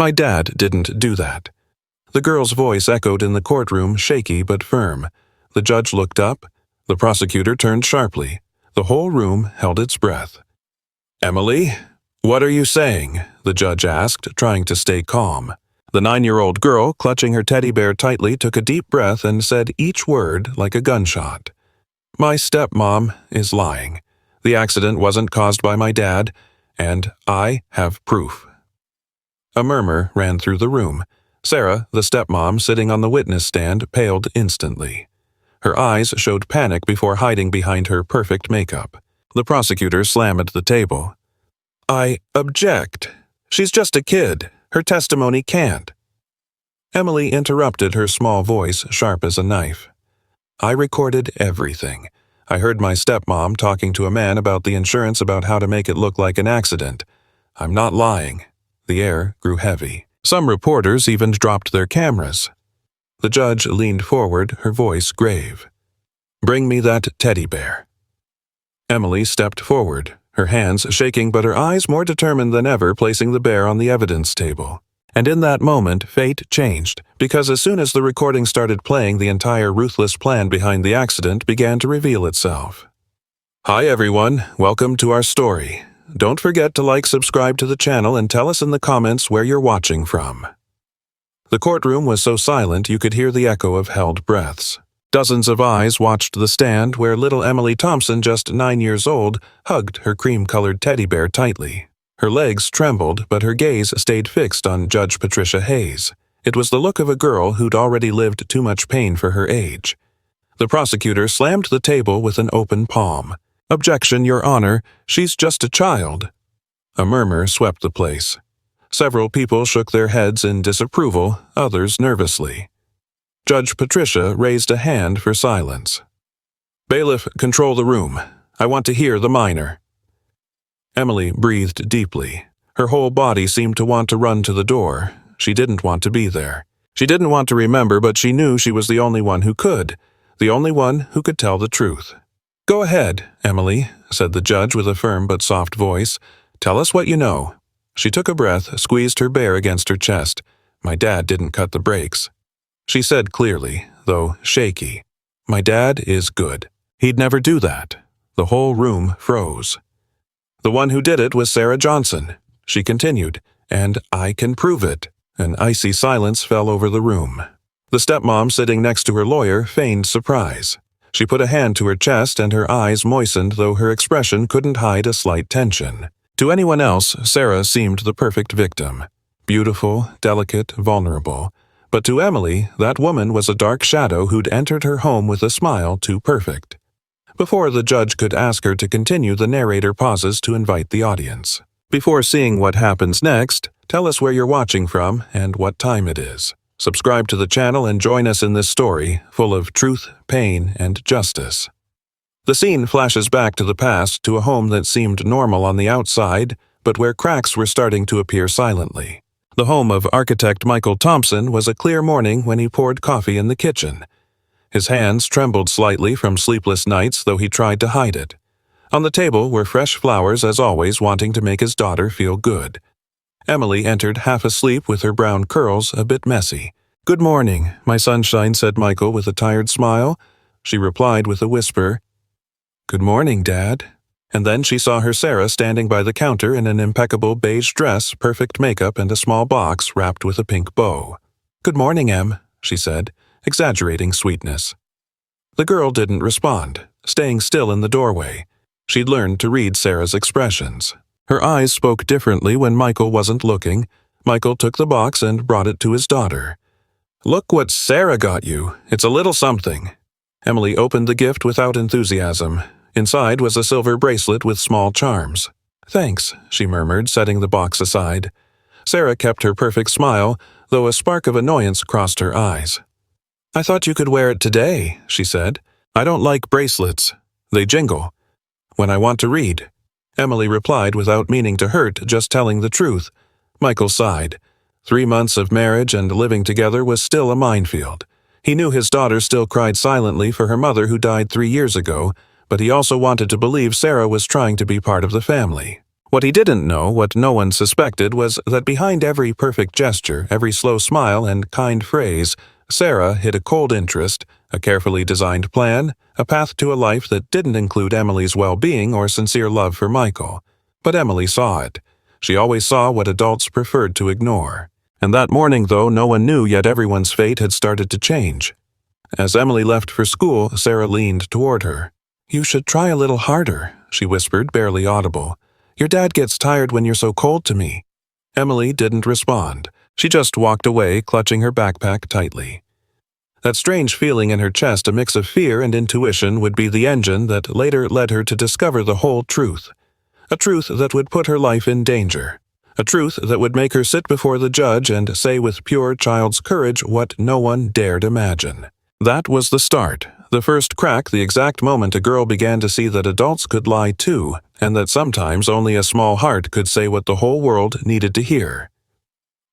My dad didn't do that. The girl's voice echoed in the courtroom, shaky but firm. The judge looked up. The prosecutor turned sharply. The whole room held its breath. "Emily, what are you saying?" the judge asked, trying to stay calm. The 9-year-old girl, clutching her teddy bear tightly, took a deep breath and said each word like a gunshot. "My stepmom is lying. The accident wasn't caused by my dad, and I have proof." A murmur ran through the room. Sarah, the stepmom sitting on the witness stand, paled instantly. Her eyes showed panic before hiding behind her perfect makeup. The prosecutor slammed the table. "I object. She's just a kid. Her testimony can't." Emily interrupted, her small voice sharp as a knife. "I recorded everything. I heard my stepmom talking to a man about the insurance, about how to make it look like an accident. I'm not lying." The air grew heavy. Some reporters even dropped their cameras. The judge leaned forward, her voice grave. "Bring me that teddy bear." Emily stepped forward, her hands shaking but her eyes more determined than ever, placing the bear on the evidence table. And in that moment, fate changed, because as soon as the recording started playing, the entire ruthless plan behind the accident began to reveal itself. Hi everyone, welcome to our story. Don't forget to like, subscribe to the channel, and tell us in the comments where you're watching from. The courtroom was so silent you could hear the echo of held breaths. Dozens of eyes watched the stand where little Emily Thompson, just 9 years old, hugged her cream-colored teddy bear tightly. Her legs trembled, but her gaze stayed fixed on Judge Patricia Hayes. It was the look of a girl who'd already lived too much pain for her age. The prosecutor slammed the table with an open palm. "Objection, Your Honor. She's just a child." A murmur swept the place. Several people shook their heads in disapproval, others nervously. Judge Patricia raised a hand for silence. "Bailiff, control the room. I want to hear the minor." Emily breathed deeply. Her whole body seemed to want to run to the door. She didn't want to be there. She didn't want to remember, but she knew she was the only one who could. The only one who could tell the truth. "Go ahead, Emily," said the judge with a firm but soft voice. "Tell us what you know." She took a breath, squeezed her bear against her chest. "My dad didn't cut the brakes." She said clearly, though shaky. "My dad is good. He'd never do that." The whole room froze. "The one who did it was Sarah Johnson," she continued, "and I can prove it." An icy silence fell over the room. The stepmom sitting next to her lawyer feigned surprise. She put a hand to her chest and her eyes moistened, though her expression couldn't hide a slight tension. To anyone else, Sarah seemed the perfect victim. Beautiful, delicate, vulnerable. But to Emily, that woman was a dark shadow who'd entered her home with a smile too perfect. Before the judge could ask her to continue, the narrator pauses to invite the audience. Before seeing what happens next, tell us where you're watching from and what time it is. Subscribe to the channel and join us in this story, full of truth, pain, and justice. The scene flashes back to the past, to a home that seemed normal on the outside, but where cracks were starting to appear silently. The home of architect Michael Thompson was a clear morning when he poured coffee in the kitchen. His hands trembled slightly from sleepless nights, though he tried to hide it. On the table were fresh flowers, as always, wanting to make his daughter feel good. Emily entered half asleep with her brown curls a bit messy. "Good morning, my sunshine," said Michael with a tired smile. She replied with a whisper, "Good morning, Dad." And then she saw her Sarah standing by the counter in an impeccable beige dress, perfect makeup, and a small box wrapped with a pink bow. "Good morning, Em," she said, exaggerating sweetness. The girl didn't respond, staying still in the doorway. She'd learned to read Sarah's expressions. Her eyes spoke differently when Michael wasn't looking. Michael took the box and brought it to his daughter. "Look what Sarah got you. It's a little something." Emily opened the gift without enthusiasm. Inside was a silver bracelet with small charms. "Thanks," she murmured, setting the box aside. Sarah kept her perfect smile, though a spark of annoyance crossed her eyes. "I thought you could wear it today," she said. "I don't like bracelets. They jingle. When I want to read." Emily replied without meaning to hurt, just telling the truth. Michael sighed. 3 months of marriage and living together was still a minefield. He knew his daughter still cried silently for her mother who died 3 years ago, but he also wanted to believe Sarah was trying to be part of the family. What he didn't know, what no one suspected, was that behind every perfect gesture, every slow smile and kind phrase, Sarah hid a cold interest, a carefully designed plan, a path to a life that didn't include Emily's well-being or sincere love for Michael. But Emily saw it. She always saw what adults preferred to ignore. And that morning, though no one knew yet, everyone's fate had started to change. As Emily left for school, Sarah leaned toward her. "You should try a little harder," she whispered, barely audible. "Your dad gets tired when you're so cold to me." Emily didn't respond. She just walked away, clutching her backpack tightly. That strange feeling in her chest, a mix of fear and intuition, would be the engine that later led her to discover the whole truth. A truth that would put her life in danger. A truth that would make her sit before the judge and say with pure child's courage what no one dared imagine. That was the start, the first crack, the exact moment a girl began to see that adults could lie too, and that sometimes only a small heart could say what the whole world needed to hear.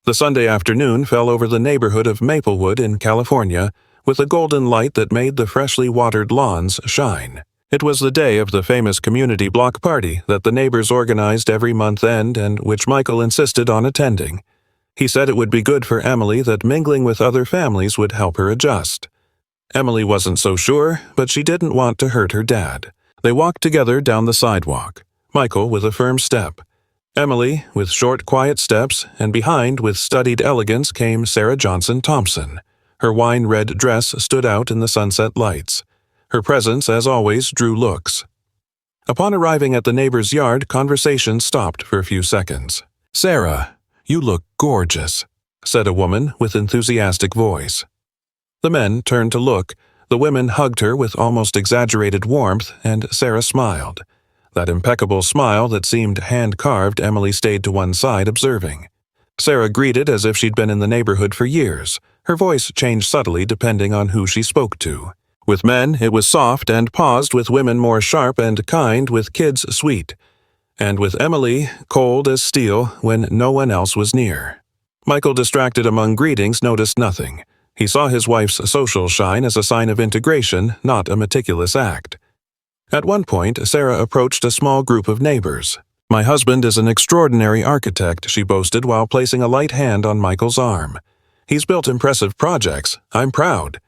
The Sunday afternoon fell over the neighborhood of Maplewood in California with a golden light that made the freshly watered lawns shine. It was the day of the famous community block party that the neighbors organized every month end and which Michael insisted on attending. He said it would be good for Emily, that mingling with other families would help her adjust. Emily wasn't so sure, but she didn't want to hurt her dad. They walked together down the sidewalk, Michael with a firm step, Emily with short, quiet steps, and behind, with studied elegance, came Sarah Johnson Thompson. Her wine-red dress stood out in the sunset lights. Her presence, as always, drew looks. Upon arriving at the neighbor's yard, conversation stopped for a few seconds. "Sarah, you look gorgeous," said a woman with enthusiastic voice. The men turned to look. The women hugged her with almost exaggerated warmth, and Sarah smiled. That impeccable smile that seemed hand-carved. Emily stayed to one side, observing. Sarah greeted as if she'd been in the neighborhood for years. Her voice changed subtly depending on who she spoke to. With men, it was soft and paused, with women more sharp and kind, with kids sweet. And with Emily, cold as steel when no one else was near. Michael, distracted among greetings, noticed nothing. He saw his wife's social shine as a sign of integration, not a meticulous act. At one point, Sarah approached a small group of neighbors. "My husband is an extraordinary architect," she boasted while placing a light hand on Michael's arm. "He's built impressive projects. I'm proud."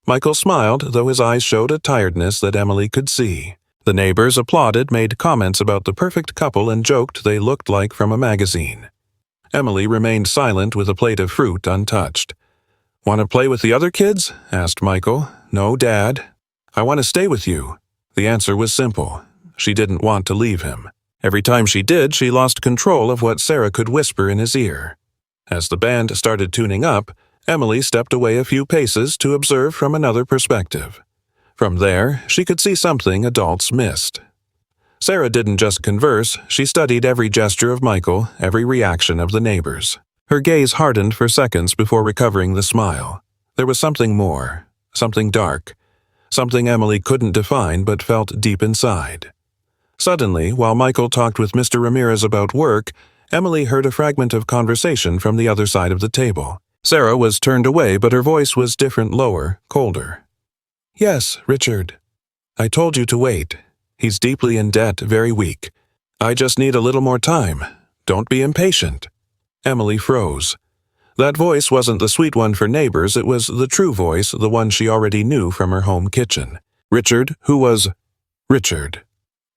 Michael smiled, though his eyes showed a tiredness that Emily could see. The neighbors applauded, made comments about the perfect couple, and joked they looked like from a magazine. Emily remained silent with a plate of fruit untouched. "Want to play with the other kids?" asked Michael. "No, Dad. I want to stay with you." The answer was simple. She didn't want to leave him. Every time she did, she lost control of what Sarah could whisper in his ear. As the band started tuning up, Emily stepped away a few paces to observe from another perspective. From there, she could see something adults missed. Sarah didn't just converse, she studied every gesture of Michael, every reaction of the neighbors. Her gaze hardened for seconds before recovering the smile. There was something more, something dark, something Emily couldn't define but felt deep inside. Suddenly, while Michael talked with Mr. Ramirez about work, Emily heard a fragment of conversation from the other side of the table. Sarah was turned away, but her voice was different, lower, colder. "Yes, Richard. I told you to wait. He's deeply in debt, very weak. I just need a little more time. Don't be impatient." Emily froze. That voice wasn't the sweet one for neighbors, it was the true voice, the one she already knew from her home kitchen. Richard, who was Richard.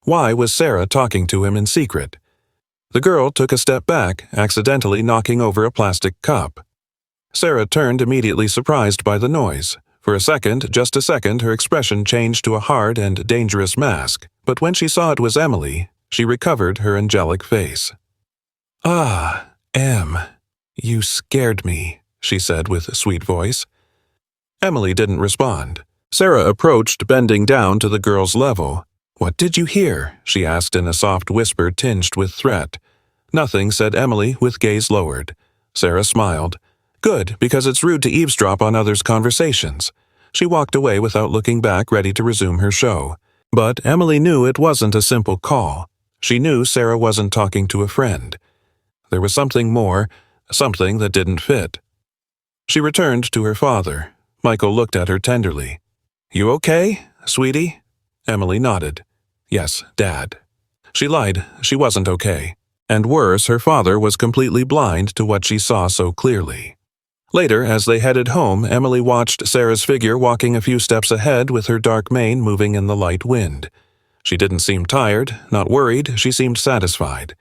Why was Sarah talking to him in secret? The girl took a step back, accidentally knocking over a plastic cup. Sarah turned, immediately surprised by the noise. For a second, just a second, her expression changed to a hard and dangerous mask, but when she saw it was Emily, she recovered her angelic face. "Ah, Em, you scared me," she said with a sweet voice. Emily didn't respond. Sarah approached, bending down to the girl's level. "What did you hear?" she asked in a soft whisper tinged with threat. "Nothing," said Emily, with gaze lowered. Sarah smiled. "Good, because it's rude to eavesdrop on others' conversations." She walked away without looking back, ready to resume her show. But Emily knew it wasn't a simple call. She knew Sarah wasn't talking to a friend. There was something more, something that didn't fit. She returned to her father. Michael looked at her tenderly. "You okay, sweetie?" Emily nodded. "Yes, Dad." She lied. She wasn't okay. And worse, her father was completely blind to what she saw so clearly. Later, as they headed home, Emily watched Sarah's figure walking a few steps ahead with her dark mane moving in the light wind. She didn't seem tired, not worried, she seemed satisfied.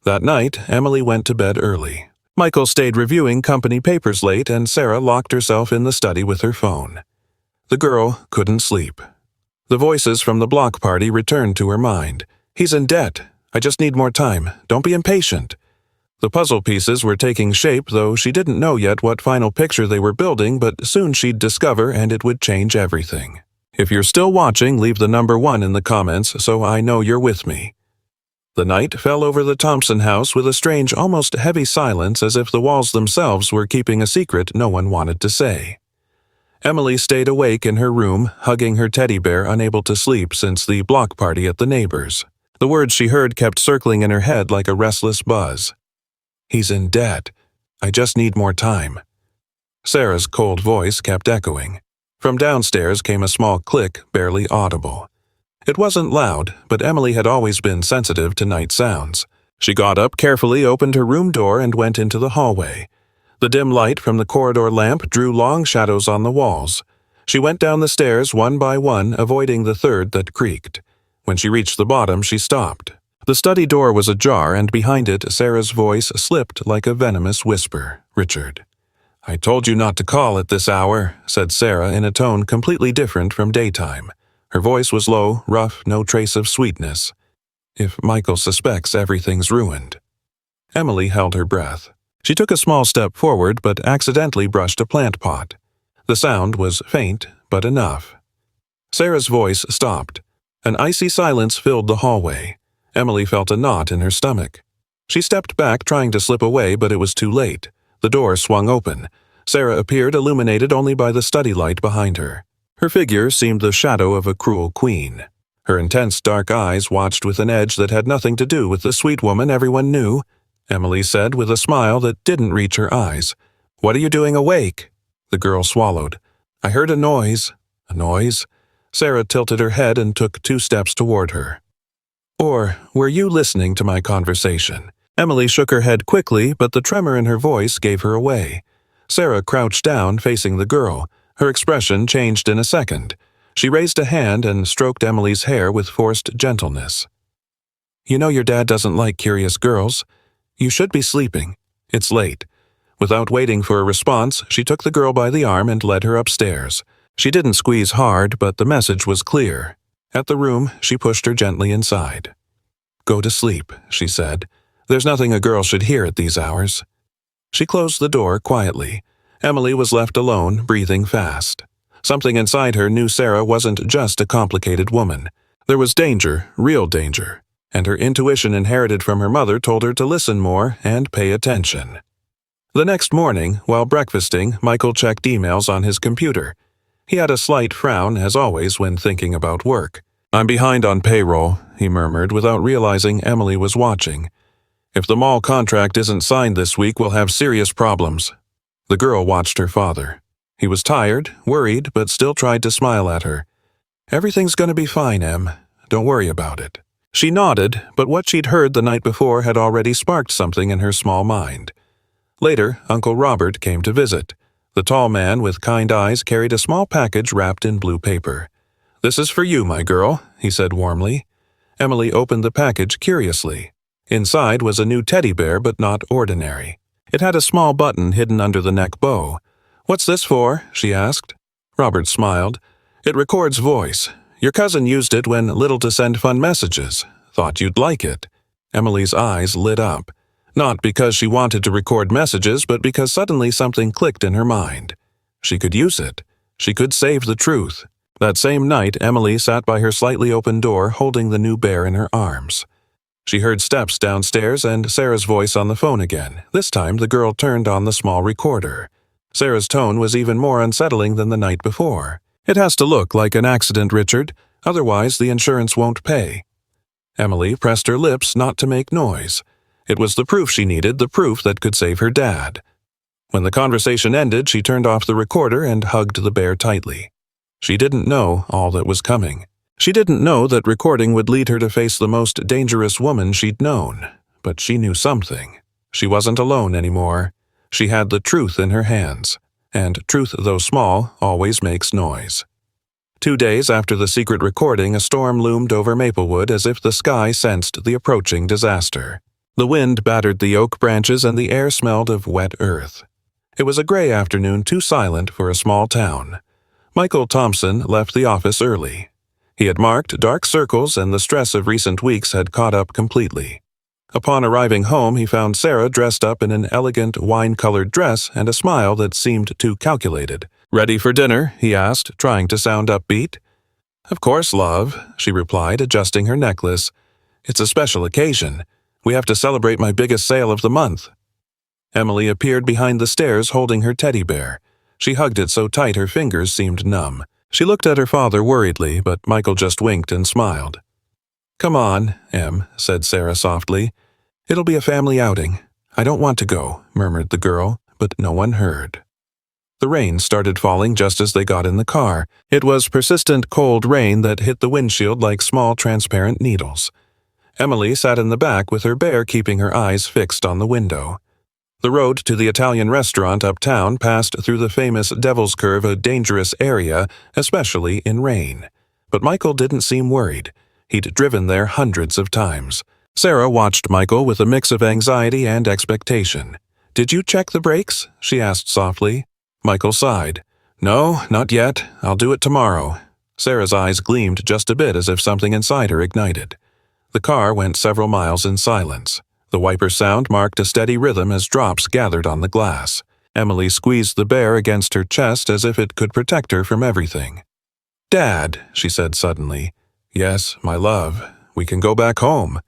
That night, Emily went to bed early. Michael stayed reviewing company papers late, and Sarah locked herself in the study with her phone. The girl couldn't sleep. The voices from the block party returned to her mind. "He's in debt. I just need more time. Don't be impatient." The puzzle pieces were taking shape, though she didn't know yet what final picture they were building, but soon she'd discover, and it would change everything. If you're still watching, leave the number 1 in the comments so I know you're with me. The night fell over the Thompson house with a strange, almost heavy silence, as if the walls themselves were keeping a secret no one wanted to say. Emily stayed awake in her room, hugging her teddy bear, unable to sleep since the block party at the neighbors'. The words she heard kept circling in her head like a restless buzz. "He's in debt. I just need more time." Sarah's cold voice kept echoing. From downstairs came a small click, barely audible. It wasn't loud, but Emily had always been sensitive to night sounds. She got up carefully, opened her room door, and went into the hallway. The dim light from the corridor lamp drew long shadows on the walls. She went down the stairs one by one, avoiding the third that creaked. When she reached the bottom, she stopped. The study door was ajar, and behind it, Sarah's voice slipped like a venomous whisper. "Richard." "I told you not to call at this hour," said Sarah in a tone completely different from daytime. Her voice was low, rough, no trace of sweetness. "If Michael suspects, everything's ruined." Emily held her breath. She took a small step forward, but accidentally brushed a plant pot. The sound was faint, but enough. Sarah's voice stopped. An icy silence filled the hallway. Emily felt a knot in her stomach. She stepped back, trying to slip away, but it was too late. The door swung open. Sarah appeared, illuminated only by the study light behind her. Her figure seemed the shadow of a cruel queen. Her intense dark eyes watched with an edge that had nothing to do with the sweet woman everyone knew. Emily said with a smile that didn't reach her eyes. "What are you doing awake?" The girl swallowed. "I heard a noise." "A noise?" Sarah tilted her head and took 2 steps toward her. "Or were you listening to my conversation?" Emily shook her head quickly, but the tremor in her voice gave her away. Sarah crouched down, facing the girl. Her expression changed in a second. She raised a hand and stroked Emily's hair with forced gentleness. "You know your dad doesn't like curious girls. You should be sleeping. It's late." Without waiting for a response, she took the girl by the arm and led her upstairs. She didn't squeeze hard, but the message was clear. At the room, she pushed her gently inside. "Go to sleep," she said. "There's nothing a girl should hear at these hours." She closed the door quietly. Emily was left alone, breathing fast. Something inside her knew Sarah wasn't just a complicated woman. There was danger, real danger, and her intuition inherited from her mother told her to listen more and pay attention. The next morning, while breakfasting, Michael checked emails on his computer. He had a slight frown, as always, when thinking about work. "I'm behind on payroll," he murmured without realizing Emily was watching. "If the mall contract isn't signed this week, we'll have serious problems." The girl watched her father. He was tired, worried, but still tried to smile at her. "Everything's going to be fine, Em. Don't worry about it." She nodded, but what she'd heard the night before had already sparked something in her small mind. Later, Uncle Robert came to visit. The tall man with kind eyes carried a small package wrapped in blue paper. "This is for you, my girl," he said warmly. Emily opened the package curiously. Inside was a new teddy bear, but not ordinary. It had a small button hidden under the neck bow. "What's this for?" she asked. Robert smiled. "It records voice. Your cousin used it when little to send fun messages. Thought you'd like it." Emily's eyes lit up. Not because she wanted to record messages, but because suddenly something clicked in her mind. She could use it. She could save the truth. That same night, Emily sat by her slightly open door, holding the new bear in her arms. She heard steps downstairs and Sarah's voice on the phone again. This time, the girl turned on the small recorder. Sarah's tone was even more unsettling than the night before. "It has to look like an accident, Richard. Otherwise, the insurance won't pay." Emily pressed her lips not to make noise. It was the proof she needed, the proof that could save her dad. When the conversation ended, she turned off the recorder and hugged the bear tightly. She didn't know all that was coming. She didn't know that recording would lead her to face the most dangerous woman she'd known, but she knew something. She wasn't alone anymore. She had the truth in her hands, and truth, though small, always makes noise. 2 days after the secret recording, a storm loomed over Maplewood as if the sky sensed the approaching disaster. The wind battered the oak branches and the air smelled of wet earth. It was a gray afternoon, too silent for a small town. Michael Thompson left the office early. He had marked dark circles, and the stress of recent weeks had caught up completely. Upon arriving home, he found Sarah dressed up in an elegant wine-colored dress and a smile that seemed too calculated. "Ready for dinner?" he asked, trying to sound upbeat. "Of course, love," she replied, adjusting her necklace. "It's a special occasion. We have to celebrate my biggest sale of the month." Emily appeared behind the stairs holding her teddy bear. She hugged it so tight her fingers seemed numb. She looked at her father worriedly, but Michael just winked and smiled. "Come on, Em," said Sarah softly. "It'll be a family outing." "I don't want to go," murmured the girl, but no one heard. The rain started falling just as they got in the car. It was persistent cold rain that hit the windshield like small transparent needles. Emily sat in the back with her bear keeping her eyes fixed on the window. The road to the Italian restaurant uptown passed through the famous Devil's Curve, a dangerous area, especially in rain. But Michael didn't seem worried. He'd driven there hundreds of times. Sarah watched Michael with a mix of anxiety and expectation. "Did you check the brakes?" she asked softly. Michael sighed. "No, not yet. I'll do it tomorrow." Sarah's eyes gleamed just a bit as if something inside her ignited. The car went several miles in silence. The wiper sound marked a steady rhythm as drops gathered on the glass. Emily squeezed the bear against her chest as if it could protect her from everything. "Dad," she said suddenly. "Yes, my love. We can go back home."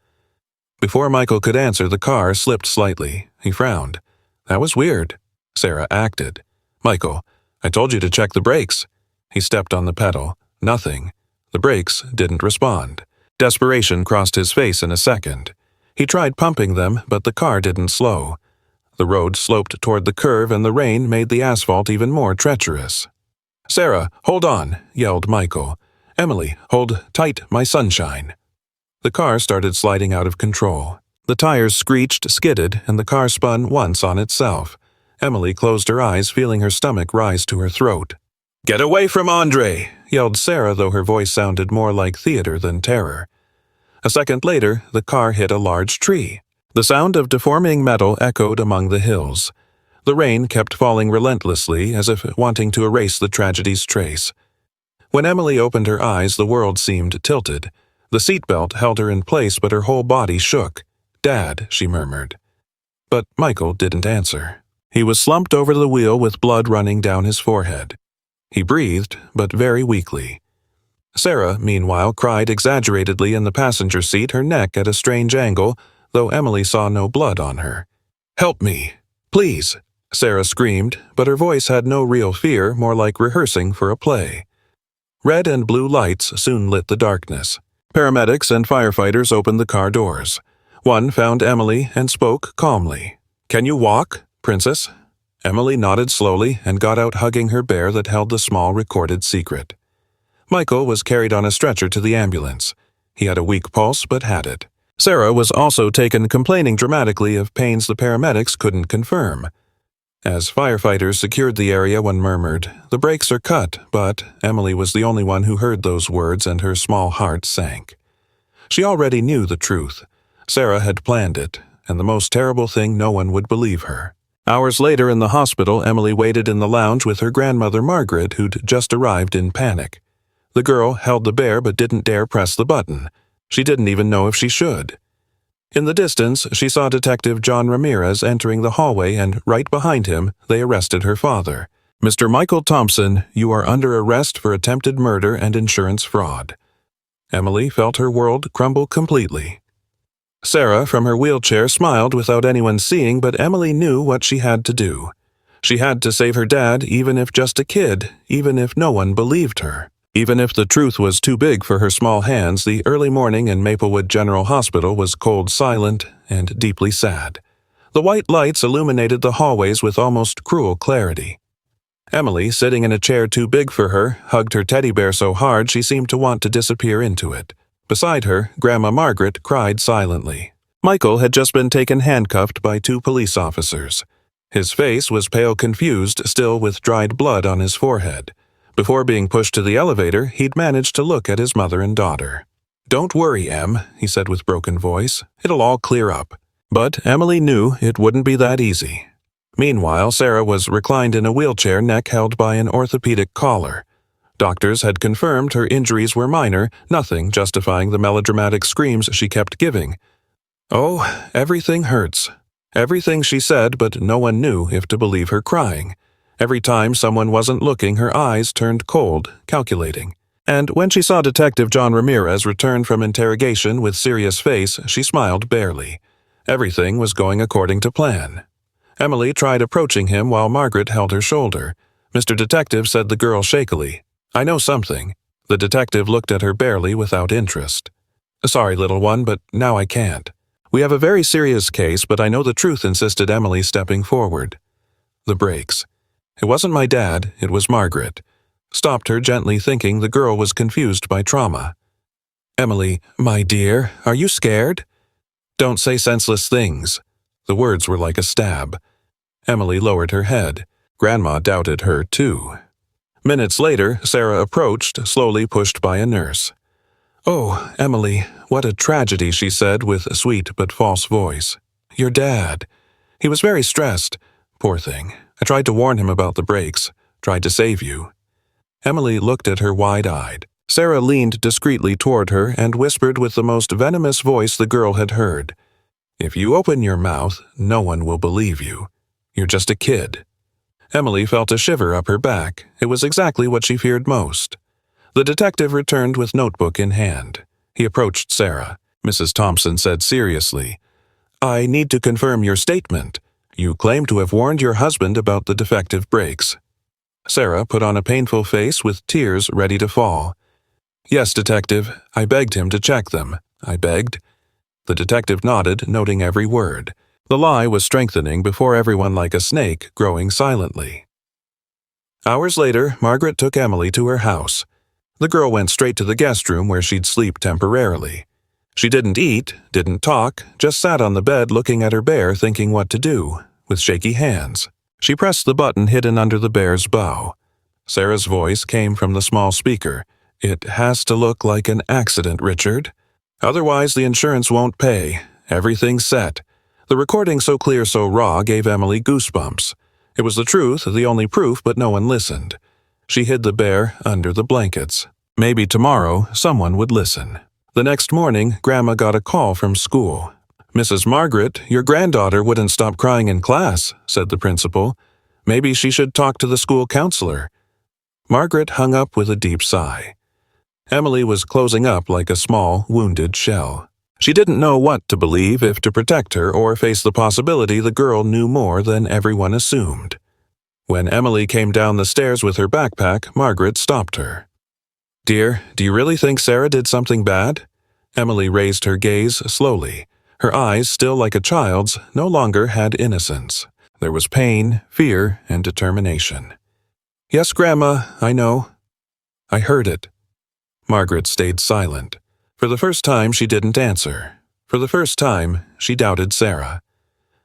Before Michael could answer, the car slipped slightly. He frowned. "That was weird." Sarah acted. "Michael, I told you to check the brakes." He stepped on the pedal. Nothing. The brakes didn't respond. Desperation crossed his face in a second. He tried pumping them, but the car didn't slow. The road sloped toward the curve, and the rain made the asphalt even more treacherous. "Sarah, hold on," yelled Michael. "Emily, hold tight, my sunshine." The car started sliding out of control. The tires screeched, skidded, and the car spun once on itself. Emily closed her eyes, feeling her stomach rise to her throat. "Get away from Andre!" yelled Sarah, though her voice sounded more like theater than terror. A second later, the car hit a large tree. The sound of deforming metal echoed among the hills. The rain kept falling relentlessly, as if wanting to erase the tragedy's trace. When Emily opened her eyes, the world seemed tilted. The seatbelt held her in place, but her whole body shook. "Dad," she murmured. But Michael didn't answer. He was slumped over the wheel with blood running down his forehead. He breathed, but very weakly. Sarah, meanwhile, cried exaggeratedly in the passenger seat, her neck at a strange angle, though Emily saw no blood on her. "Help me, please," Sarah screamed, but her voice had no real fear, more like rehearsing for a play. Red and blue lights soon lit the darkness. Paramedics and firefighters opened the car doors. One found Emily and spoke calmly. "Can you walk, Princess?" Emily nodded slowly and got out, hugging her bear that held the small recorded secret. Michael was carried on a stretcher to the ambulance. He had a weak pulse, but had it. Sarah was also taken, complaining dramatically of pains the paramedics couldn't confirm. As firefighters secured the area, one murmured, "The brakes are cut," but Emily was the only one who heard those words, and her small heart sank. She already knew the truth. Sarah had planned it, and the most terrible thing, no one would believe her. Hours later in the hospital, Emily waited in the lounge with her grandmother Margaret, who'd just arrived in panic. The girl held the bear but didn't dare press the button. She didn't even know if she should. In the distance, she saw Detective John Ramirez entering the hallway, and right behind him, they arrested her father. "Mr. Michael Thompson, you are under arrest for attempted murder and insurance fraud." Emily felt her world crumble completely. Sarah, from her wheelchair, smiled without anyone seeing, but Emily knew what she had to do. She had to save her dad, even if just a kid, even if no one believed her. Even if the truth was too big for her small hands, the early morning in Maplewood General Hospital was cold, silent, and deeply sad. The white lights illuminated the hallways with almost cruel clarity. Emily, sitting in a chair too big for her, hugged her teddy bear so hard she seemed to want to disappear into it. Beside her, Grandma Margaret cried silently. Michael had just been taken handcuffed by 2 police officers. His face was pale confused, still with dried blood on his forehead. Before being pushed to the elevator, he'd managed to look at his mother and daughter. "Don't worry, Em," he said with broken voice. "It'll all clear up." But Emily knew it wouldn't be that easy. Meanwhile, Sarah was reclined in a wheelchair, neck held by an orthopedic collar. Doctors had confirmed her injuries were minor, nothing justifying the melodramatic screams she kept giving. "Oh, everything hurts." Everything she said, but no one knew if to believe her crying. Every time someone wasn't looking, her eyes turned cold, calculating. And when she saw Detective John Ramirez return from interrogation with serious face, she smiled barely. Everything was going according to plan. Emily tried approaching him while Margaret held her shoulder. "Mr. Detective," said the girl shakily. "I know something." The detective looked at her barely, without interest. "Sorry, little one, but now I can't. We have a very serious case, but I know the truth," insisted Emily, stepping forward. The brakes. It wasn't my dad, it was Margaret. Stopped her gently, thinking the girl was confused by trauma. "Emily, my dear, are you scared?" "Don't say senseless things." The words were like a stab. Emily lowered her head. Grandma doubted her, too. Minutes later, Sarah approached, slowly pushed by a nurse. "Oh, Emily, what a tragedy," she said with a sweet but false voice. "Your dad. He was very stressed. Poor thing. I tried to warn him about the brakes. Tried to save you." Emily looked at her wide-eyed. Sarah leaned discreetly toward her and whispered with the most venomous voice the girl had heard. "If you open your mouth, no one will believe you. You're just a kid." Emily felt a shiver up her back. It was exactly what she feared most. The detective returned with notebook in hand. He approached Sarah. "Mrs. Thompson said seriously, I need to confirm your statement. You claim to have warned your husband about the defective brakes." Sarah put on a painful face with tears ready to fall. "Yes, detective. I begged him to check them. I begged." The detective nodded, noting every word. The lie was strengthening before everyone like a snake, growing silently. Hours later, Margaret took Emily to her house. The girl went straight to the guest room where she'd sleep temporarily. She didn't eat, didn't talk, just sat on the bed looking at her bear, thinking what to do, with shaky hands. She pressed the button hidden under the bear's bow. Sarah's voice came from the small speaker. "It has to look like an accident, Richard. Otherwise the insurance won't pay. Everything's set." The recording, so clear, so raw, gave Emily goosebumps. It was the truth, the only proof, but no one listened. She hid the bear under the blankets. Maybe tomorrow someone would listen. The next morning, Grandma got a call from school. "Mrs. Margaret, your granddaughter wouldn't stop crying in class," said the principal. "Maybe she should talk to the school counselor." Margaret hung up with a deep sigh. Emily was closing up like a small, wounded shell. She didn't know what to believe, if to protect her or face the possibility the girl knew more than everyone assumed. When Emily came down the stairs with her backpack, Margaret stopped her. "Dear, do you really think Sarah did something bad?" Emily raised her gaze slowly. Her eyes, still like a child's, no longer had innocence. There was pain, fear, and determination. "Yes, Grandma, I know. I heard it." Margaret stayed silent. For the first time, she didn't answer. For the first time, she doubted Sarah.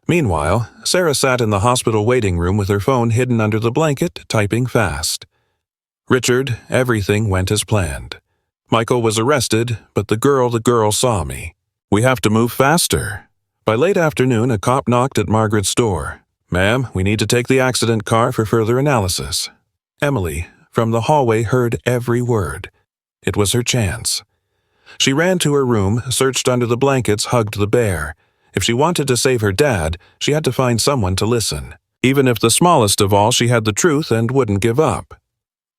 Meanwhile, Sarah sat in the hospital waiting room with her phone hidden under the blanket, typing fast. "Richard, everything went as planned. Michael was arrested, but the girl saw me. We have to move faster." By late afternoon, a cop knocked at Margaret's door. "Ma'am, we need to take the accident car for further analysis." Emily, from the hallway, heard every word. It was her chance. She ran to her room, searched under the blankets, hugged the bear. If she wanted to save her dad, she had to find someone to listen. Even if the smallest of all, she had the truth and wouldn't give up.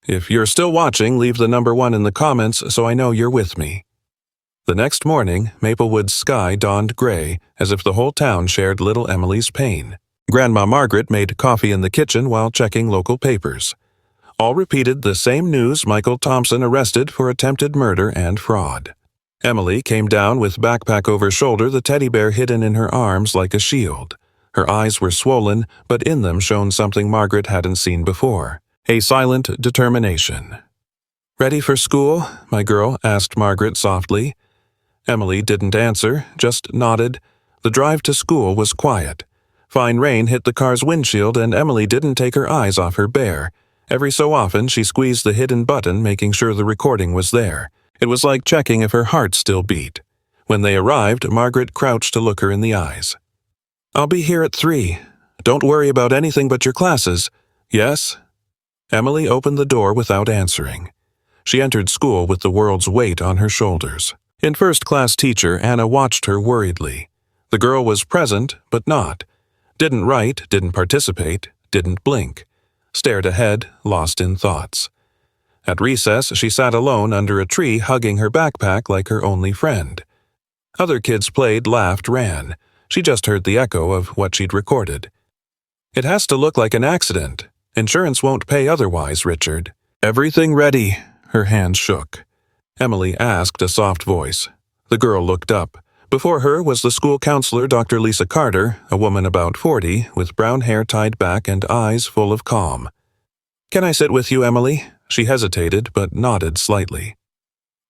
If you're still watching, leave the number 1 in the comments so I know you're with me. The next morning, Maplewood's sky dawned gray, as if the whole town shared little Emily's pain. Grandma Margaret made coffee in the kitchen while checking local papers. All repeated the same news: Michael Thompson arrested for attempted murder and fraud. Emily came down with backpack over shoulder, the teddy bear hidden in her arms like a shield. Her eyes were swollen, but in them shone something Margaret hadn't seen before. A silent determination. "Ready for school?" my girl asked Margaret softly. Emily didn't answer, just nodded. The drive to school was quiet. Fine rain hit the car's windshield and Emily didn't take her eyes off her bear. Every so often she squeezed the hidden button, making sure the recording was there. It was like checking if her heart still beat. When they arrived, Margaret crouched to look her in the eyes. "I'll be here at 3. Don't worry about anything but your classes." "Yes?" Emily opened the door without answering. She entered school with the world's weight on her shoulders. In first-class teacher, Anna watched her worriedly. The girl was present, but not. Didn't write, didn't participate, didn't blink. Stared ahead, lost in thoughts. At recess, she sat alone under a tree, hugging her backpack like her only friend. Other kids played, laughed, ran. She just heard the echo of what she'd recorded. "It has to look like an accident. Insurance won't pay otherwise, Richard." "Everything ready?" Her hands shook. Emily asked, a soft voice. The girl looked up. Before her was the school counselor, Dr. Lisa Carter, a woman about 40, with brown hair tied back and eyes full of calm. "Can I sit with you, Emily?" She hesitated, but nodded slightly.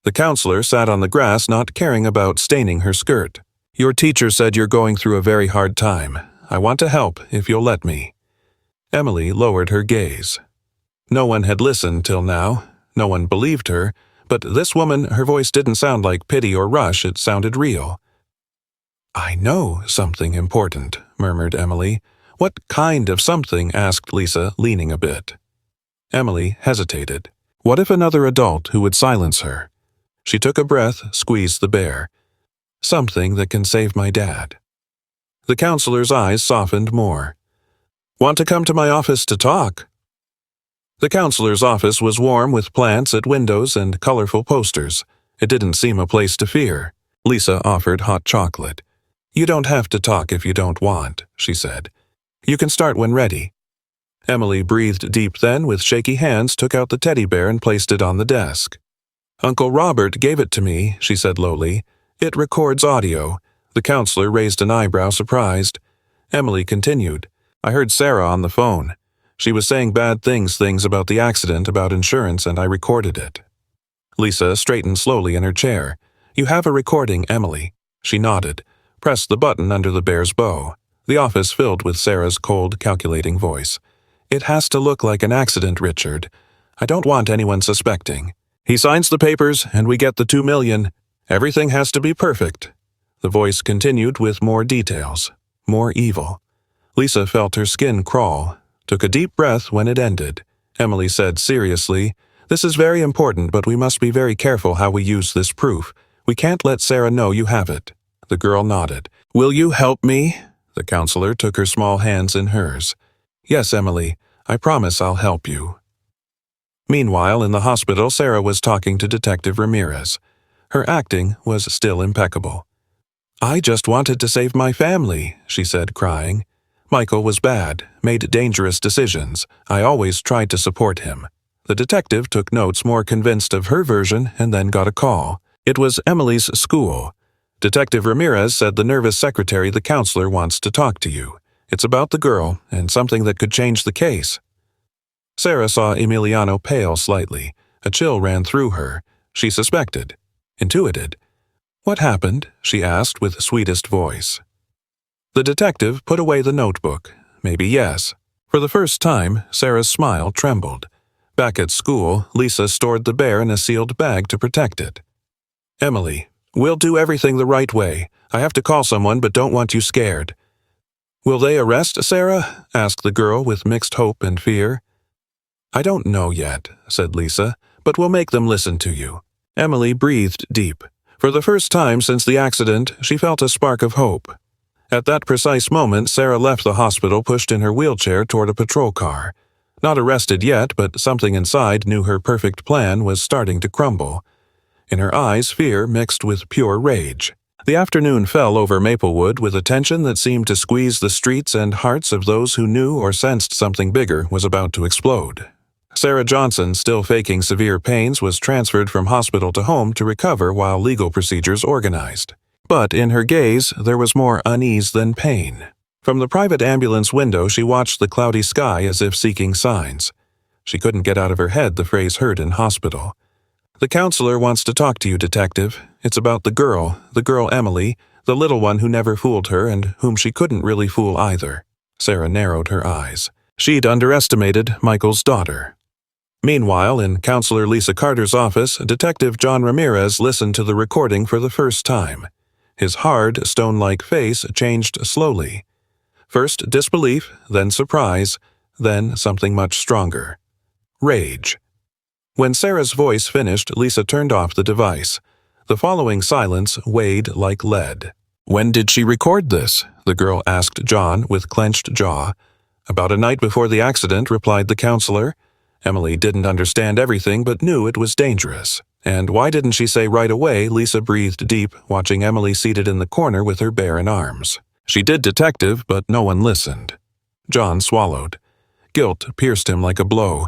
The counselor sat on the grass, not caring about staining her skirt. "Your teacher said you're going through a very hard time. I want to help, if you'll let me." Emily lowered her gaze. No one had listened till now. No one believed her. But this woman, her voice didn't sound like pity or rush, it sounded real. "I know something important," murmured Emily. "What kind of something?" asked Lisa, leaning a bit. Emily hesitated. What if another adult who would silence her? She took a breath, squeezed the bear. "Something that can save my dad." The counselor's eyes softened more. "Want to come to my office to talk?" The counselor's office was warm with plants at windows and colorful posters. It didn't seem a place to fear. Lisa offered hot chocolate. "You don't have to talk if you don't want," she said. "You can start when ready." Emily breathed deep then, with shaky hands, took out the teddy bear and placed it on the desk. "Uncle Robert gave it to me," she said lowly. "It records audio." The counselor raised an eyebrow, surprised. Emily continued. "I heard Sarah on the phone. She was saying bad things about the accident, about insurance, and I recorded it." Lisa straightened slowly in her chair. "You have a recording, Emily." She nodded, pressed the button under the bear's bow. The office filled with Sarah's cold, calculating voice. "It has to look like an accident, Richard. I don't want anyone suspecting. He signs the papers, and we get the $2 million. Everything has to be perfect." The voice continued with more details, more evil. Lisa felt her skin crawl. Took a deep breath when it ended. Emily said seriously, "This is very important, but we must be very careful how we use this proof. We can't let Sarah know you have it." The girl nodded. "Will you help me?" The counselor took her small hands in hers. "Yes, Emily. I promise I'll help you." Meanwhile, in the hospital, Sarah was talking to Detective Ramirez. Her acting was still impeccable. "I just wanted to save my family," she said, crying. "Michael was bad, made dangerous decisions. I always tried to support him." The detective took notes, more convinced of her version, and then got a call. It was Emily's school. Detective Ramirez said the nervous secretary, the counselor, wants to talk to you. It's about the girl, and something that could change the case. Sarah saw Emiliano pale slightly. A chill ran through her. She suspected, intuited. "What happened?" she asked with sweetest voice. The detective put away the notebook. Maybe yes. For the first time, Sarah's smile trembled. Back at school, Lisa stored the bear in a sealed bag to protect it. "Emily, we'll do everything the right way. I have to call someone, but don't want you scared." "Will they arrest Sarah?" asked the girl with mixed hope and fear. "I don't know yet," said Lisa, "but we'll make them listen to you." Emily breathed deep. For the first time since the accident, she felt a spark of hope. At that precise moment, Sarah left the hospital, pushed in her wheelchair toward a patrol car. Not arrested yet, but something inside knew her perfect plan was starting to crumble. In her eyes, fear mixed with pure rage. The afternoon fell over Maplewood with a tension that seemed to squeeze the streets and hearts of those who knew or sensed something bigger was about to explode. Sarah Johnson, still faking severe pains, was transferred from hospital to home to recover while legal procedures organized. But in her gaze, there was more unease than pain. From the private ambulance window, she watched the cloudy sky as if seeking signs. She couldn't get out of her head the phrase heard in hospital. "The counselor wants to talk to you, Detective. It's about the girl Emily, the little one who never fooled her and whom she couldn't really fool either." Sarah narrowed her eyes. She'd underestimated Michael's daughter. Meanwhile, in Counselor Lisa Carter's office, Detective John Ramirez listened to the recording for the first time. His hard, stone-like face changed slowly. First disbelief, then surprise, then something much stronger. Rage. When Sarah's voice finished, Lisa turned off the device. The following silence weighed like lead. "When did she record this?" the girl asked John with clenched jaw. "About a night before the accident," replied the counselor. Emily didn't understand everything but knew it was dangerous. "And why didn't she say right away?" Lisa breathed deep, watching Emily seated in the corner with her barren arms. "She did, Detective, but no one listened." John swallowed. Guilt pierced him like a blow.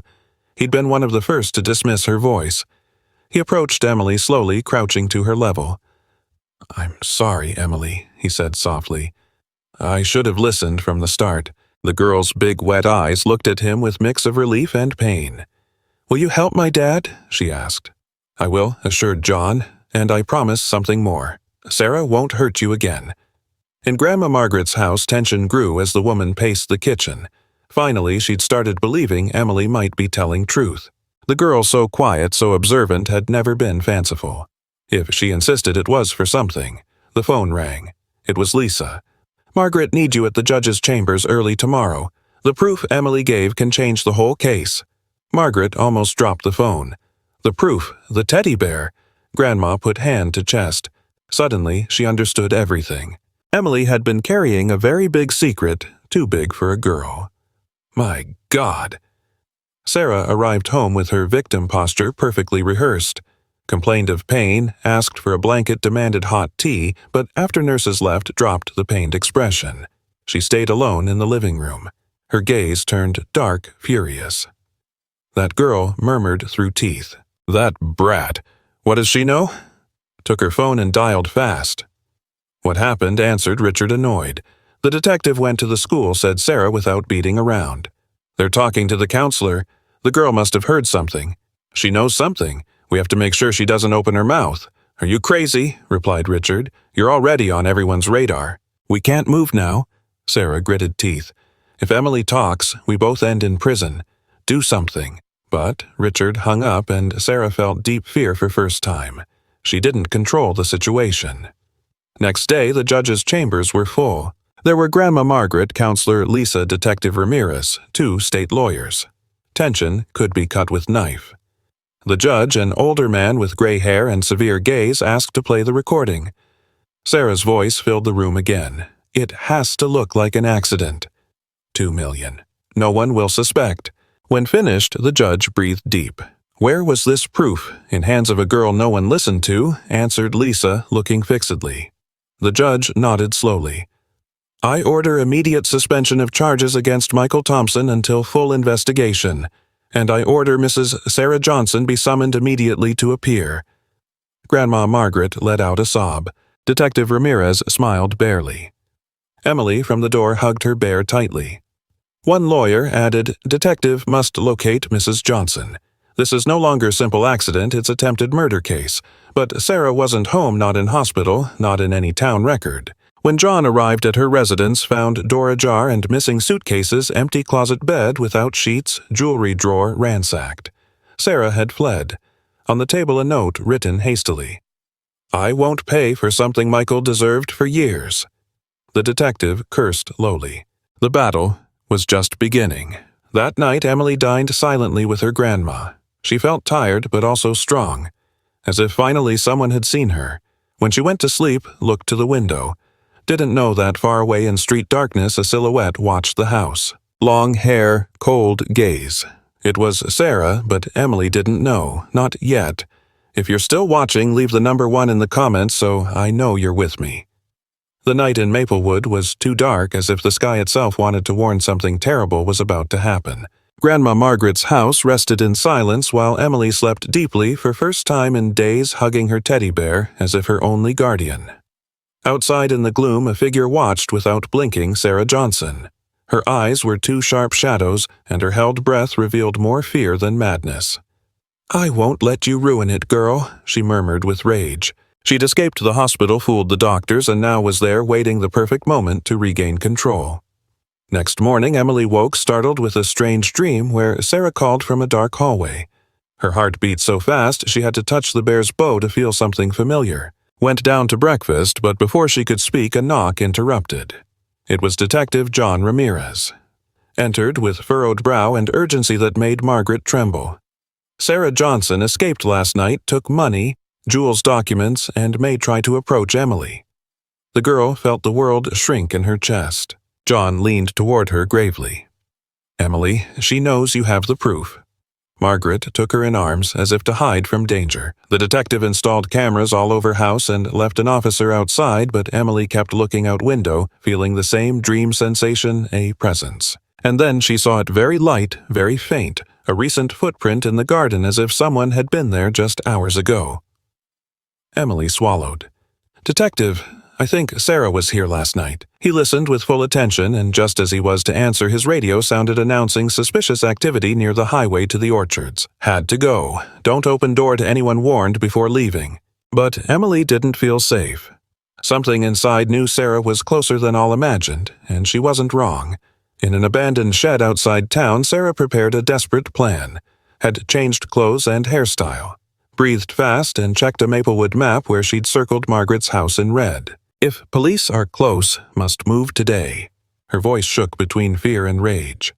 He'd been one of the first to dismiss her voice. He approached Emily slowly, crouching to her level. "I'm sorry, Emily," he said softly. "I should have listened from the start." The girl's big wet eyes looked at him with mix of relief and pain. "Will you help my dad?" she asked. "I will," assured John, "and I promise something more. Sarah won't hurt you again." In Grandma Margaret's house, tension grew as the woman paced the kitchen. Finally, she'd started believing Emily might be telling truth. The girl, so quiet, so observant, had never been fanciful. If she insisted, it was for something. The phone rang. It was Lisa. "Margaret needs you at the judge's chambers early tomorrow. The proof Emily gave can change the whole case." Margaret almost dropped the phone. The proof, the teddy bear. Grandma put hand to chest. Suddenly, she understood everything. Emily had been carrying a very big secret, too big for a girl. My God! Sarah arrived home with her victim posture perfectly rehearsed. Complained of pain, asked for a blanket, demanded hot tea, but after nurses left, dropped the pained expression. She stayed alone in the living room. Her gaze turned dark, furious. That girl murmured through teeth. "That brat. What does she know?" Took her phone and dialed fast. "What happened?" answered Richard, annoyed. "The detective went to the school," said Sarah without beating around. "They're talking to the counselor. The girl must have heard something. She knows something. We have to make sure she doesn't open her mouth." "Are you crazy?" replied Richard. "You're already on everyone's radar." "We can't move now." Sarah gritted teeth. "If Emily talks, we both end in prison. Do something." But Richard hung up and Sarah felt deep fear for first time. She didn't control the situation. Next day, the judge's chambers were full. There were Grandma Margaret, Counselor Lisa, Detective Ramirez, 2 state lawyers. Tension could be cut with knife. The judge, an older man with gray hair and severe gaze, asked to play the recording. Sarah's voice filled the room again. "It has to look like an accident." 2 million. No one will suspect. When finished, the judge breathed deep. Where was this proof? In hands of a girl no one listened to, answered Lisa, looking fixedly. The judge nodded slowly. "I order immediate suspension of charges against Michael Thompson until full investigation, and I order Mrs. Sarah Johnson be summoned immediately to appear." Grandma Margaret let out a sob. Detective Ramirez smiled barely. Emily from the door hugged her bear tightly. One lawyer added, "Detective must locate Mrs. Johnson. This is no longer simple accident, it's attempted murder case. But Sarah wasn't home, not in hospital, not in any town record. When John arrived at her residence, found door ajar and missing suitcases, empty closet bed without sheets, jewelry drawer ransacked. Sarah had fled. On the table a note written hastily. "I won't pay for something Michael deserved for years." The detective cursed lowly. The battle was just beginning. That night Emily dined silently with her grandma. She felt tired but also strong, as if finally someone had seen her. When she went to sleep, looked to the window. Didn't know that far away in street darkness a silhouette watched the house. Long hair, cold gaze. It was Sarah, but Emily didn't know, not yet. If you're still watching, leave the number 1 in the comments so I know you're with me. The night in Maplewood was too dark, as if the sky itself wanted to warn something terrible was about to happen. Grandma Margaret's house rested in silence while Emily slept deeply for first time in days, hugging her teddy bear as if her only guardian. Outside in the gloom, a figure watched without blinking Sarah Johnson. Her eyes were two sharp shadows, and her held breath revealed more fear than madness. "I won't let you ruin it, girl," she murmured with rage. She'd escaped the hospital, fooled the doctors, and now was there waiting the perfect moment to regain control. Next morning, Emily woke startled with a strange dream where Sarah called from a dark hallway. Her heart beat so fast she had to touch the bear's bow to feel something familiar. Went down to breakfast, but before she could speak, a knock interrupted. It was Detective John Ramirez. Entered with furrowed brow and urgency that made Margaret tremble. Sarah Johnson escaped last night, took money, Jules' documents, and may try to approach Emily. The girl felt the world shrink in her chest. John leaned toward her gravely. "Emily, she knows you have the proof." Margaret took her in arms as if to hide from danger. The detective installed cameras all over house and left an officer outside, but Emily kept looking out window, feeling the same dream sensation, a presence. And then she saw it very light, very faint, a recent footprint in the garden as if someone had been there just hours ago. Emily swallowed. "Detective, I think Sarah was here last night." He listened with full attention, and just as he was to answer, his radio sounded announcing suspicious activity near the highway to the orchards. Had to go. Don't open door to anyone warned before leaving. But Emily didn't feel safe. Something inside knew Sarah was closer than all imagined, and she wasn't wrong. In an abandoned shed outside town, Sarah prepared a desperate plan. Had changed clothes and hairstyle. Breathed fast and checked a Maplewood map where she'd circled Margaret's house in red. "If police are close, must move today." Her voice shook between fear and rage.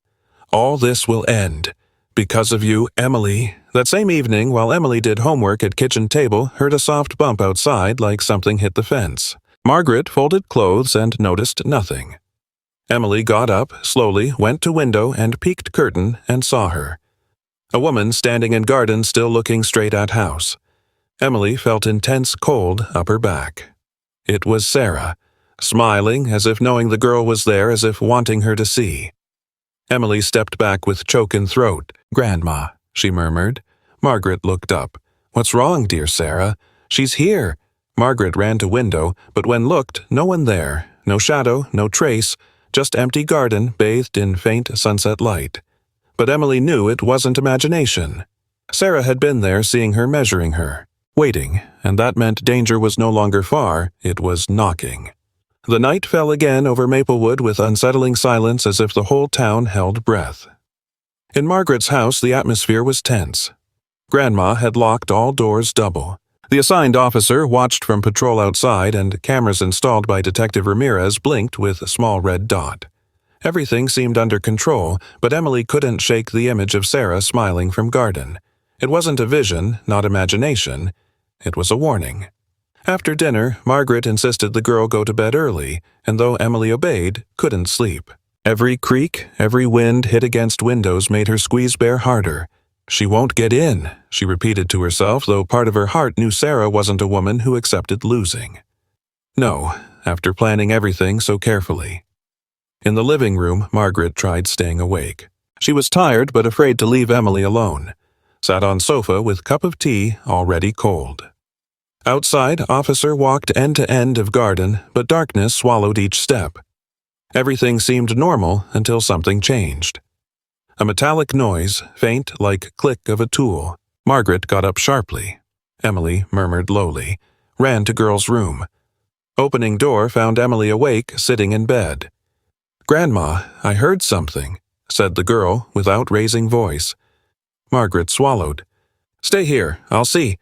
"All this will end. Because of you, Emily." That same evening, while Emily did homework at kitchen table, heard a soft bump outside like something hit the fence. Margaret folded clothes and noticed nothing. Emily got up, slowly, went to window and peeked curtain and saw her. A woman standing in garden still looking straight at house. Emily felt intense cold up her back. It was Sarah, smiling as if knowing the girl was there, as if wanting her to see. Emily stepped back with choke in throat. "Grandma," she murmured. Margaret looked up. "What's wrong, dear Sarah?" "She's here." Margaret ran to window, but when looked, no one there. No shadow, no trace, just empty garden bathed in faint sunset light. But Emily knew it wasn't imagination. Sarah had been there, seeing her, measuring her. Waiting, and that meant danger was no longer far, it was knocking. The night fell again over Maplewood with unsettling silence, as if the whole town held breath. In Margaret's house, the atmosphere was tense. Grandma had locked all doors double. The assigned officer watched from patrol outside, and cameras installed by Detective Ramirez blinked with a small red dot. Everything seemed under control, but Emily couldn't shake the image of Sarah smiling from garden. It wasn't a vision, not imagination. It was a warning. After dinner, Margaret insisted the girl go to bed early, and though Emily obeyed, couldn't sleep. Every creak, every wind hit against windows made her squeeze bare harder. "She won't get in," she repeated to herself, though part of her heart knew Sarah wasn't a woman who accepted losing. No, after planning everything so carefully. In the living room, Margaret tried staying awake. She was tired but afraid to leave Emily alone. Sat on sofa with cup of tea already cold. Outside, officer walked end to end of garden, but darkness swallowed each step. Everything seemed normal until something changed. A metallic noise, faint like click of a tool. Margaret got up sharply. Emily murmured lowly, ran to girl's room. Opening door found Emily awake, sitting in bed. "Grandma, I heard something," said the girl without raising voice. Margaret swallowed. "Stay here, I'll see."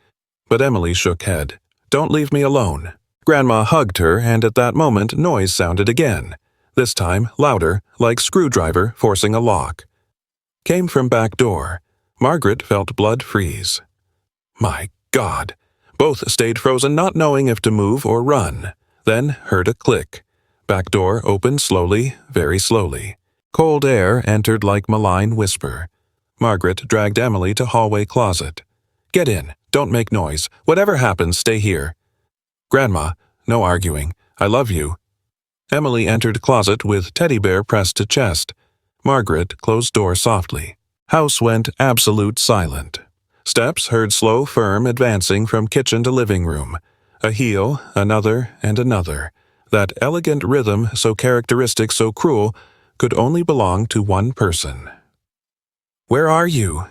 But Emily shook head. "Don't leave me alone." Grandma hugged her, and at that moment noise sounded again. This time louder, like screwdriver forcing a lock. Came from back door. Margaret felt blood freeze. My God! Both stayed frozen, not knowing if to move or run. Then heard a click. Back door opened slowly, very slowly. Cold air entered like malign whisper. Margaret dragged Emily to hallway closet. "Get in. Don't make noise. Whatever happens, stay here." "Grandma, no arguing. I love you." Emily entered closet with teddy bear pressed to chest. Margaret closed door softly. House went absolute silent. Steps heard slow, firm, advancing from kitchen to living room. A heel, another, and another. That elegant rhythm, so characteristic, so cruel, could only belong to one person. "Where are you?"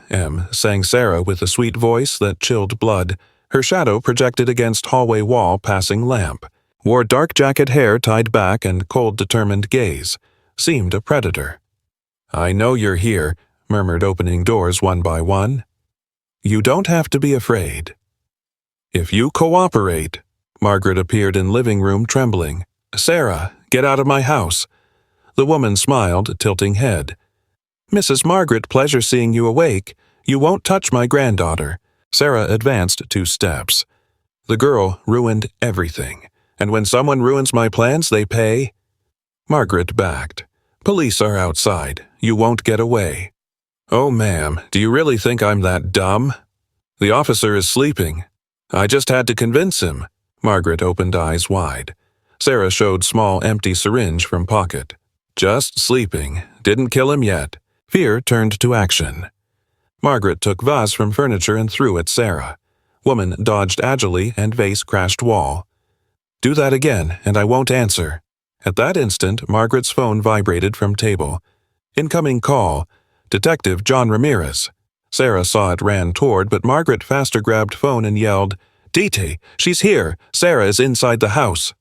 sang Sarah with a sweet voice that chilled blood, her shadow projected against hallway wall passing lamp. Wore dark jacket hair tied back and cold determined gaze. Seemed a predator. "I know you're here," murmured opening doors one by one. "You don't have to be afraid." "If you cooperate." Margaret appeared in living room trembling. "Sarah, get out of my house." The woman smiled, tilting head. "Mrs. Margaret, pleasure seeing you awake. You won't touch my granddaughter." Sarah advanced 2 steps. "The girl ruined everything, and when someone ruins my plans, they pay." Margaret backed. "Police are outside. You won't get away." "Oh, ma'am, do you really think I'm that dumb?" "The officer is sleeping. I just had to convince him." Margaret opened eyes wide. Sarah showed small empty syringe from pocket. "Just sleeping. Didn't kill him yet." Fear turned to action. Margaret took vase from furniture and threw at Sarah. Woman dodged agilely and vase crashed wall. "Do that again, and I won't answer." At that instant, Margaret's phone vibrated from table. Incoming call. Detective John Ramirez. Sarah saw it, ran toward, but Margaret faster grabbed phone and yelled, "DT, she's here! Sarah is inside the house!"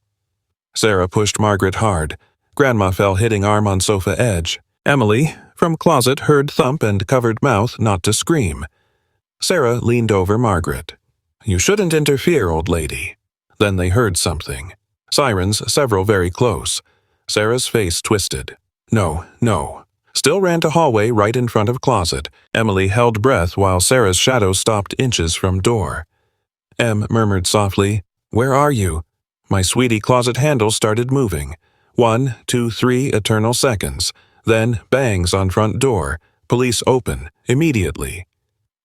Sarah pushed Margaret hard. Grandma fell hitting arm on sofa edge. Emily, from closet, heard thump and covered mouth not to scream. Sarah leaned over Margaret. "You shouldn't interfere, old lady." Then they heard something. Sirens, several very close. Sarah's face twisted. "No, no." Still ran to hallway right in front of closet. Emily held breath while Sarah's shadow stopped inches from door. Em murmured softly, "Where are you?" My sweetie closet handle started moving. 1, 2, 3 eternal seconds. Then bangs on front door. Police open. Immediately.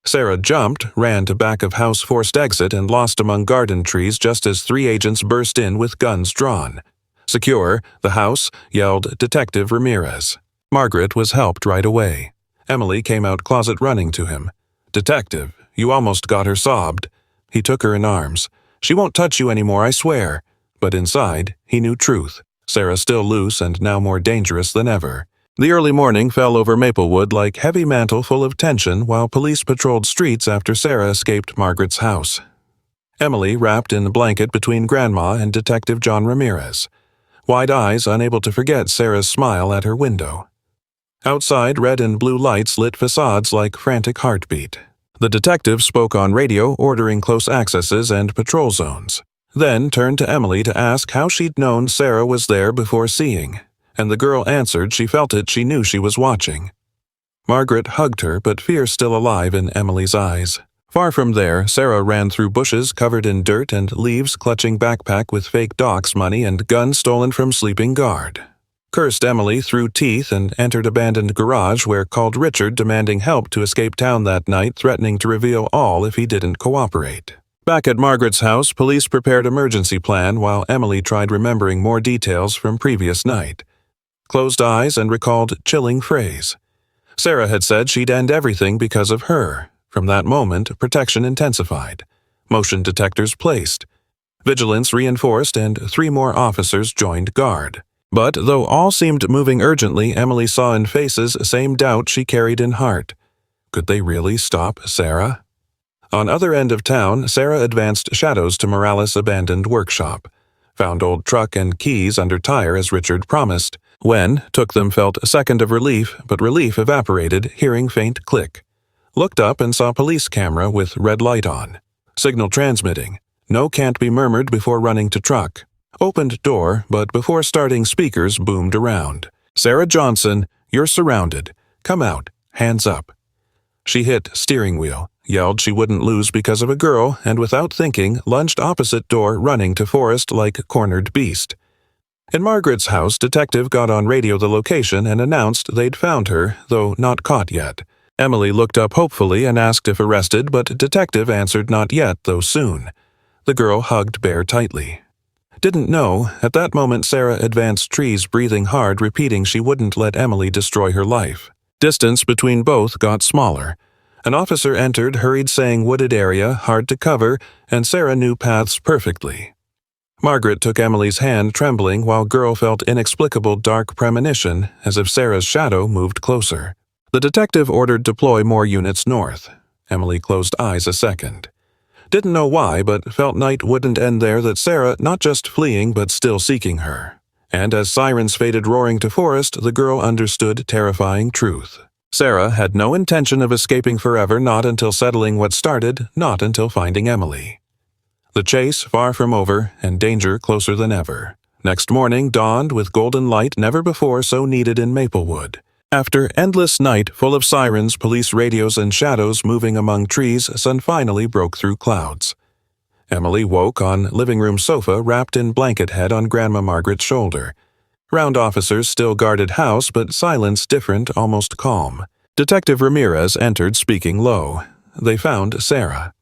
Sarah jumped, ran to back of house forced exit and lost among garden trees just as 3 agents burst in with guns drawn. "Secure the house," yelled Detective Ramirez. Margaret was helped right away. Emily came out closet running to him. "Detective, you almost got her sobbed." He took her in arms. "She won't touch you anymore, I swear." But inside, he knew truth. Sarah still loose and now more dangerous than ever. The early morning fell over Maplewood like heavy mantle full of tension while police patrolled streets after Sarah escaped Margaret's house. Emily wrapped in the blanket between Grandma and Detective John Ramirez. Wide eyes unable to forget Sarah's smile at her window. Outside, red and blue lights lit facades like frantic heartbeat. The detective spoke on radio ordering close accesses and patrol zones. Then turned to Emily to ask how she'd known Sarah was there before seeing. And the girl answered she felt it, she knew she was watching. Margaret hugged her, but fear still alive in Emily's eyes. Far from there, Sarah ran through bushes covered in dirt and leaves, clutching backpack with fake doc's money and gun stolen from sleeping guard. Cursed Emily through teeth and entered abandoned garage where called Richard demanding help to escape town that night, threatening to reveal all if he didn't cooperate. Back at Margaret's house, police prepared emergency plan while Emily tried remembering more details from previous night. Closed eyes and recalled chilling phrase. Sarah had said she'd end everything because of her. From that moment, protection intensified. Motion detectors placed. Vigilance reinforced and 3 more officers joined guard. But though all seemed moving urgently, Emily saw in faces same doubt she carried in heart. Could they really stop Sarah? On other end of town, Sarah advanced shadows to Morales' abandoned workshop. Found old truck and keys under tire as Richard promised. When took them, felt a second of relief, but relief evaporated, hearing faint click. Looked up and saw police camera with red light on. Signal transmitting. No can't be murmured before running to truck. Opened door, but before starting speakers boomed around. "Sarah Johnson, you're surrounded. Come out. Hands up." She hit steering wheel, yelled she wouldn't lose because of a girl, and without thinking, lunged opposite door, running to forest like cornered beast. In Margaret's house, detective got on radio the location and announced they'd found her, though not caught yet. Emily looked up hopefully and asked if arrested, but detective answered not yet, though soon. The girl hugged Bear tightly. Didn't know. At that moment, Sarah advanced trees, breathing hard, repeating she wouldn't let Emily destroy her life. Distance between both got smaller. An officer entered, hurried saying wooded area, hard to cover, and Sarah knew paths perfectly. Margaret took Emily's hand, trembling, while Girl felt inexplicable dark premonition, as if Sarah's shadow moved closer. The detective ordered deploy more units north. Emily closed eyes a second. Didn't know why, but felt night wouldn't end there, that Sarah not just fleeing but still seeking her. And as sirens faded roaring to forest, the girl understood terrifying truth. Sarah had no intention of escaping forever, not until settling what started, not until finding Emily. The chase far from over, and danger closer than ever. Next morning dawned with golden light never before so needed in Maplewood. After endless night full of sirens, police radios, and shadows moving among trees, sun finally broke through clouds. Emily woke on living room sofa, wrapped in blanket head on Grandma Margaret's shoulder. Round officers still guarded house, but silence different, almost calm. Detective Ramirez entered, speaking low. They found Sarah.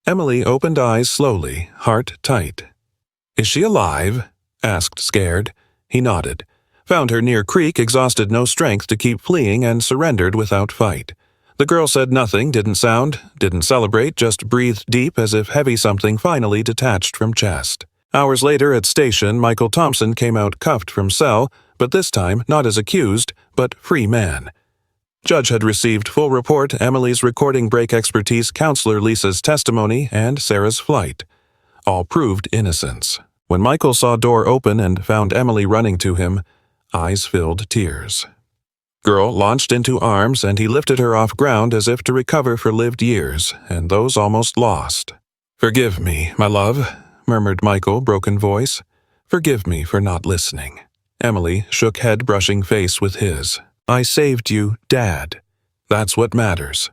Emily opened eyes slowly, heart tight. "Is she alive?" asked, scared. He nodded. Found her near creek, exhausted, no strength to keep fleeing, and surrendered without fight. The girl said nothing, didn't sound, didn't celebrate, just breathed deep as if heavy something finally detached from chest. Hours later at station, Michael Thompson came out cuffed from cell, but this time not as accused, but free man. Judge had received full report, Emily's recording break expertise, counselor Lisa's testimony, and Sarah's flight. All proved innocence. When Michael saw door open and found Emily running to him, eyes filled tears. Girl launched into arms, and he lifted her off ground as if to recover for lived years, and those almost lost. "Forgive me, my love," murmured Michael, broken voice. "Forgive me for not listening." Emily shook head, brushing face with his. "I saved you, Dad. That's what matters."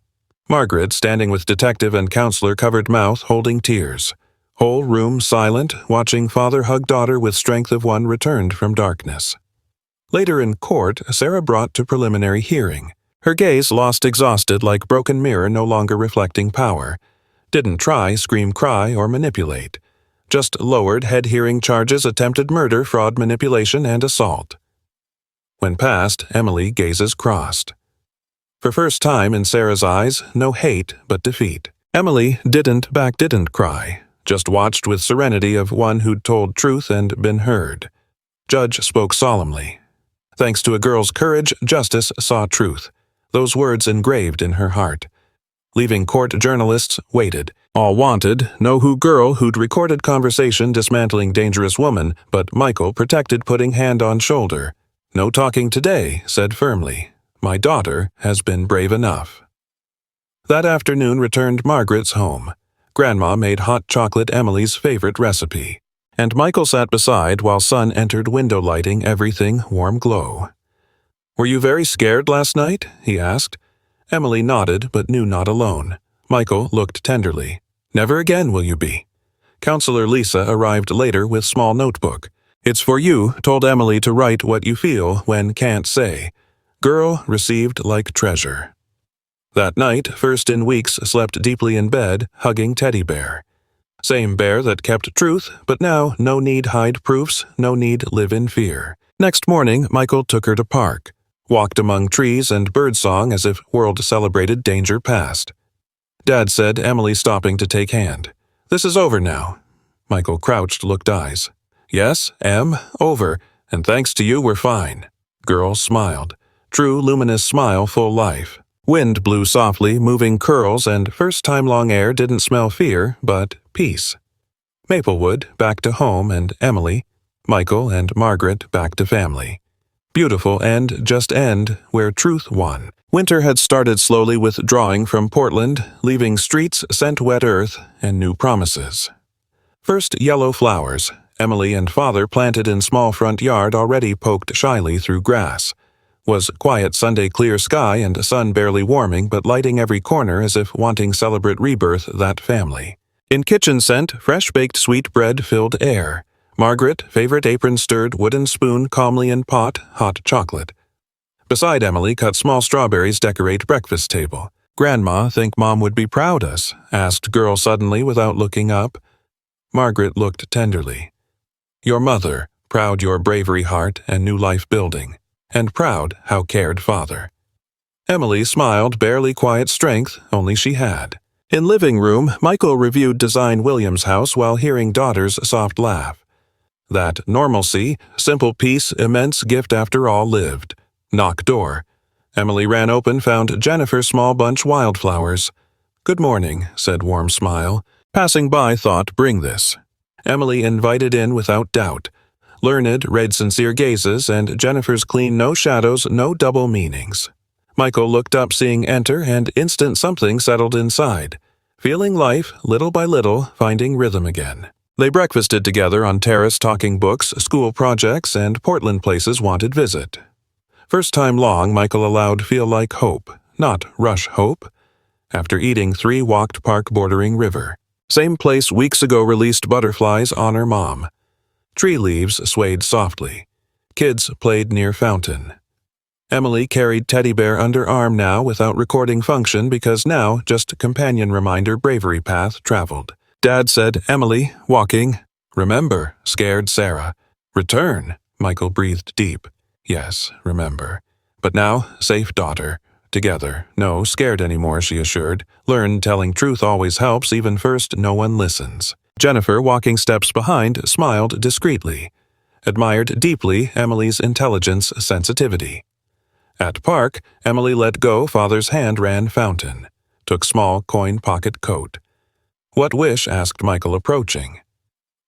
Margaret, standing with detective and counselor, covered mouth, holding tears. Whole room silent, watching father hug daughter with strength of one returned from darkness. Later in court, Sarah brought to preliminary hearing. Her gaze lost, exhausted, like broken mirror no longer reflecting power. Didn't try, scream, cry, or manipulate. Just lowered head, hearing charges, attempted murder, fraud, manipulation, and assault. When passed, Emily gazes crossed. For first time in Sarah's eyes, no hate but defeat. Emily didn't cry, just watched with serenity of one who'd told truth and been heard. Judge spoke solemnly. Thanks to a girl's courage, justice saw truth. Those words engraved in her heart. Leaving court, journalists waited. All wanted, know who girl who'd recorded conversation dismantling dangerous woman, but Michael protected, putting hand on shoulder. "No talking today," said firmly. "My daughter has been brave enough." That afternoon returned Margaret's home. Grandma made hot chocolate, Emily's favorite recipe. And Michael sat beside while sun entered, window lighting everything warm glow. "Were you very scared last night?" he asked. Emily nodded, but knew not alone. Michael looked tenderly. "Never again will you be." Counselor Lisa arrived later with small notebook. "It's for you," told Emily to write what you feel when can't say. Girl received like treasure. That night, first in weeks, slept deeply in bed, hugging teddy bear. Same bear that kept truth, but now no need hide proofs, no need live in fear. Next morning, Michael took her to park. Walked among trees and birdsong as if world celebrated danger past. Dad said, Emily stopping to take hand. "This is over now." Michael crouched, looked eyes. "Yes, Em, over, and thanks to you we're fine." Girl smiled. True luminous smile, full life. Wind blew softly, moving curls, and first time long air didn't smell fear, but peace. Maplewood, back to home, and Emily, Michael and Margaret, back to family. Beautiful end, just end, where truth won. Winter had started slowly, withdrawing from Portland, leaving streets, scent wet earth, and new promises. First yellow flowers, Emily and father planted in small front yard, already poked shyly through grass. Was quiet Sunday, clear sky and sun barely warming but lighting every corner as if wanting celebrate rebirth that family. In kitchen scent, fresh-baked sweet bread filled air. Margaret, favorite apron stirred, wooden spoon calmly in pot, hot chocolate. Beside Emily, cut small strawberries decorate breakfast table. "Grandma, think Mom would be proud us?" asked girl suddenly without looking up. Margaret looked tenderly. "Your mother, proud your bravery heart and new life building. And proud how cared father." Emily smiled, barely quiet strength, only she had. In living room, Michael reviewed Design Williams' house while hearing daughter's soft laugh. That normalcy, simple peace, immense gift after all lived. Knock door. Emily ran open, found Jennifer's small bunch wildflowers. "Good morning," said warm smile. Passing by thought, "Bring this." Emily invited in without doubt. Learned read sincere gazes, and Jennifer's clean no shadows, no double meanings. Michael looked up, seeing enter, and instant something settled inside. Feeling life, little by little, finding rhythm again. They breakfasted together on terrace, talking books, school projects, and Portland places wanted visit. First time long, Michael allowed feel like hope, not rush hope. After eating 3 walked park bordering river. Same place weeks ago released butterflies honor mom. Tree leaves swayed softly. Kids played near fountain. Emily carried teddy bear under arm now without recording function because now just companion reminder bravery path traveled. Dad said, "Emily, walking." "Remember," scared Sarah. "Return," Michael breathed deep. "Yes, remember. But now, safe daughter. Together. No scared anymore," she assured. "Learn telling truth always helps, even first no one listens." Jennifer, walking steps behind, smiled discreetly. Admired deeply Emily's intelligence sensitivity. At park, Emily let go father's hand ran fountain. Took small coin pocket coat. "What wish?" asked Michael approaching.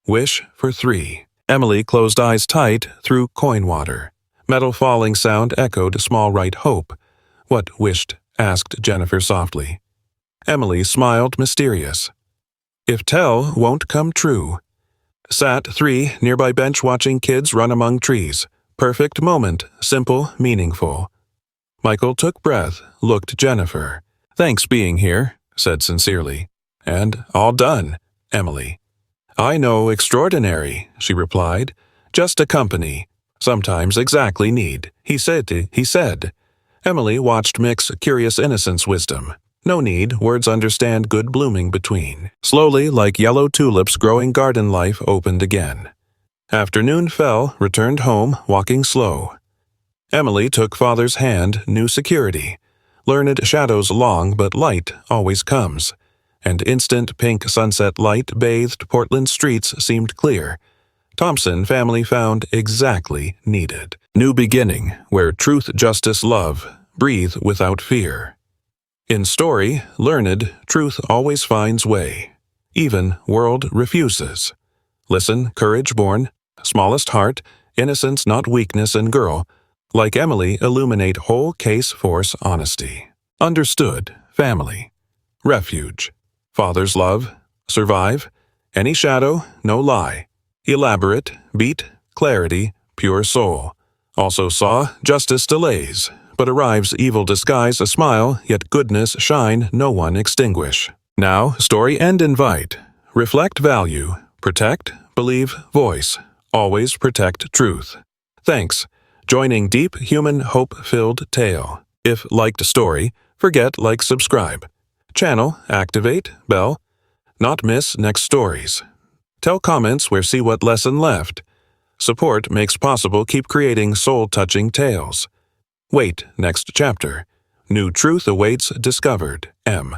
"Wish for 3. Emily closed eyes tight through coin water. Metal falling sound echoed small right hope. "What wished?" asked Jennifer softly. Emily smiled mysterious. "If tell, won't come true." Sat 3 nearby bench watching kids run among trees. Perfect moment, simple, meaningful. Michael took breath, looked Jennifer. "Thanks being here," said sincerely. "And all done, Emily." "I know extraordinary," she replied. "Just a company. Sometimes exactly need." He said. Emily watched mix curious innocence wisdom. No need, words understand good blooming between. Slowly, like yellow tulips growing garden life opened again. Afternoon fell, returned home, walking slow. Emily took father's hand, knew security. Learned shadows long, but light always comes. And instant pink sunset light bathed Portland streets seemed clear. Thompson family found exactly needed. New beginning, where truth, justice, love breathe without fear. In story, learned, truth always finds way. Even world refuses. Listen, courage born, smallest heart, innocence not weakness and girl. Like Emily, illuminate whole case force honesty. Understood, family. Refuge. Father's love. Survive. Any shadow, no lie. Elaborate, beat, clarity, pure soul. Also saw, justice delays, but arrives evil disguise a smile, yet goodness shine no one extinguish. Now, story end invite. Reflect value. Protect, believe, voice. Always protect truth. Thanks. Joining deep human hope-filled tale. If liked story, forget like subscribe. Channel, activate, bell. Not miss next stories. Tell comments where see what lesson left. Support makes possible keep creating soul-touching tales. Wait next chapter. New truth awaits discovered. M.